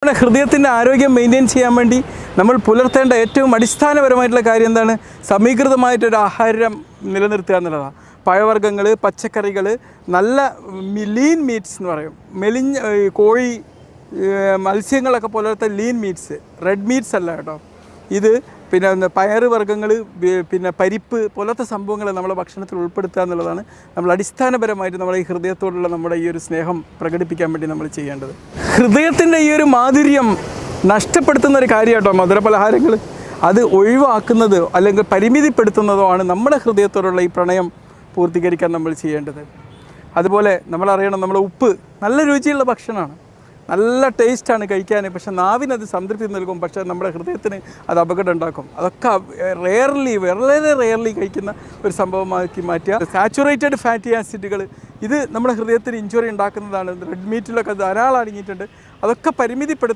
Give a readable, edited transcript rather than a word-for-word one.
നമ്മുടെ ഹൃദയത്തിൻ്റെ ആരോഗ്യം മെയിൻറ്റെയിൻ ചെയ്യാൻ വേണ്ടി നമ്മൾ പുലർത്തേണ്ട ഏറ്റവും അടിസ്ഥാനപരമായിട്ടുള്ള കാര്യം എന്താണ്? സമീകൃതമായിട്ടൊരു ആഹാരം നിലനിർത്തുക എന്നുള്ളതാണ്. പഴവർഗ്ഗങ്ങൾ, പച്ചക്കറികൾ, നല്ല ലീൻ മീറ്റ്സ് എന്ന് പറയും, കോഴി, മത്സ്യങ്ങളൊക്കെ പോലത്തെ ലീൻ മീറ്റ്സ്, റെഡ് മീറ്റ്സ് അല്ല കേട്ടോ. ഇത് പിന്നെ പയറ് വർഗ്ഗങ്ങൾ, പിന്നെ പരിപ്പ് പോലത്തെ സംഭവങ്ങൾ നമ്മുടെ ഭക്ഷണത്തിൽ ഉൾപ്പെടുത്തുക എന്നുള്ളതാണ് നമ്മൾ അടിസ്ഥാനപരമായിട്ട് നമ്മുടെ ഈ ഹൃദയത്തോടുള്ള നമ്മുടെ ഈ ഒരു സ്നേഹം പ്രകടിപ്പിക്കാൻ വേണ്ടി നമ്മൾ ചെയ്യേണ്ടത്. ഹൃദയത്തിൻ്റെ ഈ ഒരു മാധുര്യം നഷ്ടപ്പെടുത്തുന്ന ഒരു കാര്യം കേട്ടോ മധുരപലഹാരങ്ങൾ. അത് ഒഴിവാക്കുന്നതോ അല്ലെങ്കിൽ പരിമിതിപ്പെടുത്തുന്നതോ ആണ് നമ്മുടെ ഹൃദയത്തോടുള്ള ഈ പ്രണയം പൂർത്തീകരിക്കാൻ നമ്മൾ ചെയ്യേണ്ടത്. അതുപോലെ നമ്മളറിയണം, നമ്മുടെ ഉപ്പ് നല്ല രുചിയുള്ള ഭക്ഷണമാണ്, നല്ല ടേസ്റ്റാണ് കഴിക്കാൻ, പക്ഷേ നാവിനത് സംതൃപ്തി നൽകും, പക്ഷേ നമ്മുടെ ഹൃദയത്തിന് അത് അപകടം ഉണ്ടാക്കും. അതൊക്കെ വളരെ റെയർലി കഴിക്കുന്ന ഒരു സംഭവമാക്കി മാറ്റുക. സാച്ചുറേറ്റഡ് ഫാറ്റി ആസിഡുകൾ, ഇത് നമ്മുടെ ഹൃദയത്തിന് ഇഞ്ചുറി ഉണ്ടാക്കുന്നതാണ്. റെഡ് മീറ്റിലൊക്കെ ധാരാളം അടങ്ങിയിട്ടുണ്ട്. അതൊക്കെ പരിമിതിപ്പെടുത്തുക.